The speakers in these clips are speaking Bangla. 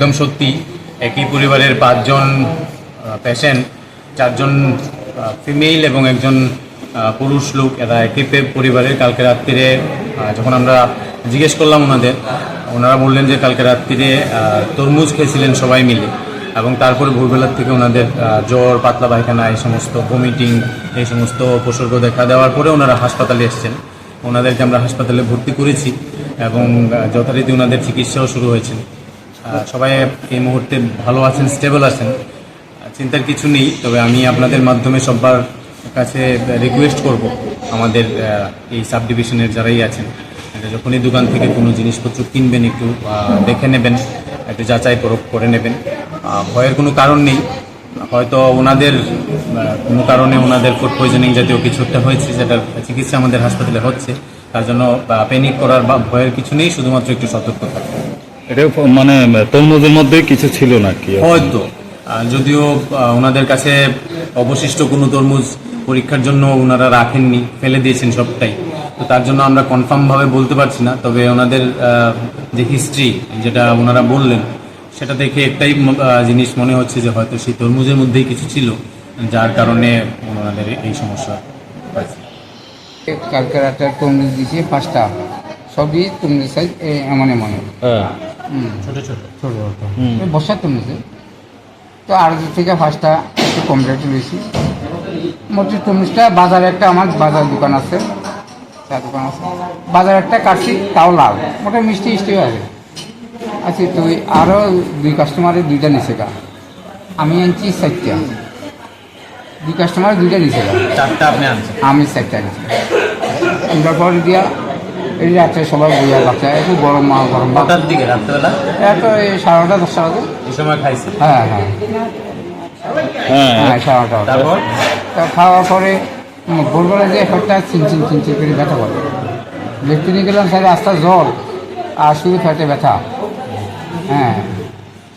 একদম সত্যি একই পরিবারের 5 জন পেশেন্ট, 4 জন ফিমেল এবং একজন পুরুষ লোক, এরা একই পরিবারের। কালকে রাত্রিরে যখন আমরা জিজ্ঞেস করলাম ওনারা বললেন যে কালকে রাত্রিরে তরমুজ খেয়েছিলেন সবাই মিলে, এবং তারপরে ভোরবেলার থেকে ওনাদের জ্বর, পাতলা পায়খানা, এই সমস্ত ভমিটিং, এই সমস্ত উপসর্গ দেখা দেওয়ার পরে ওনারা হাসপাতালে এসেছেন। ওনাদেরকে আমরা হাসপাতালে ভর্তি করেছি এবং যথারীতি ওনাদের চিকিৎসাও শুরু হয়েছে। সবাই এই মুহূর্তে ভালো আছেন, স্টেবল আছেন, চিন্তার কিছু নেই। তবে আমি আপনাদের মাধ্যমে সবার কাছে রিকোয়েস্ট করব, আমাদের এই সাব ডিভিশনের যারাই আছেন, যখনই দোকান থেকে কোনো জিনিসপত্র কিনবেন একটু দেখে নেবেন, একটু যাচাই করে নেবেন। ভয়ের কোনো কারণ নেই। হয়তো ওনাদের কোনো কারণে ওনাদের ফুড পয়জনিং জাতীয় কিছু একটা হয়েছে, যেটার চিকিৎসা আমাদের হাসপাতালে হচ্ছে। তার জন্য প্যানিক করার বা ভয়ের কিছু নেই, শুধুমাত্র একটু সতর্ক থাকবে। এটা মানে তরমুজের মধ্যে কিছু ছিল নাকি? হয়তো, যদিও ওনাদের কাছে অবশিষ্ট কোনো তরমুজ পরীক্ষার জন্য ওনারা রাখেননি, ফেলে দিয়েছেন সবটাই। তো তার জন্য আমরা কনফার্মভাবে বলতে পারছি না। তবে ওনাদের যে হিস্ট্রি, যেটা ওনারা বললেন, সেটা দেখে একটাই জিনিস মনে হচ্ছে যে হয়তো সেই তরমুজের মধ্যেই কিছু ছিল, যার কারণে ওনাদের এই সমস্যা হয়েছে। কালকে রাতে তরমুজ দিয়েছি 5টা, সবই তরমুজ সাইজ এমন হ্যাঁ, ছোট ছোট ছোটো বসার তরমুজে। তো আর থেকে 5টা একটু কম রেটে নিয়েছি। মোটামুটি তরমুজটা বাজারে একটা, আমার বাজার দোকান আছে, চা দোকান আছে, বাজারে একটা কাটছি, তাও লাভ, মোটামুটি মিষ্টি মিষ্টি আছে। আচ্ছা, তো আরও 2 কাস্টমারের 2টা নিচে গা, আমি আনছি 4টা, 2 কাস্টমারের 2টা নিচে গা, 4টা আপনি আনছেন, আমি 4টা নিচে। আমরা পরে দিয়া এই রাত্রে সবাই বইয়া বাচ্চা একটু গরম গরম কটার দিকে রাত্রেবেলা? এত এই 9:30 10টা বাজে। এই সময় খাইছি। হ্যাঁ হ্যাঁ হ্যাঁ, হ্যাঁ 9:30। তারপর তা খাওয়ার পরে ভোরবেলা যে একটা চিনচিন করে ব্যথা করে, দেখতে নিয়ে গেলাম স্যার, আস্তে জ্বর আর শুধু ফ্যাটে ব্যথা। হ্যাঁ,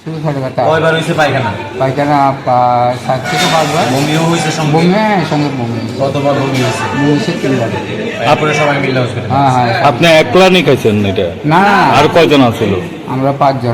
শুধু ফ্যাটে ব্যথা, কয়বার হয়েছে পায়খানা? পায়খানা 7 থেকে 5 বার। বমিও হয়েছে সঙ্গে? বমি, হ্যাঁ সঙ্গে বমি, কতবার বমি হয়েছে? বমি সে 3 বার। তারপরে সবাই মিলে হসপিটালে? হ্যাঁ হ্যাঁ। আপনি একলা নিয়ে খাইছেন এটা? না, আর কয়জন আছিল? আমরা 5 জন।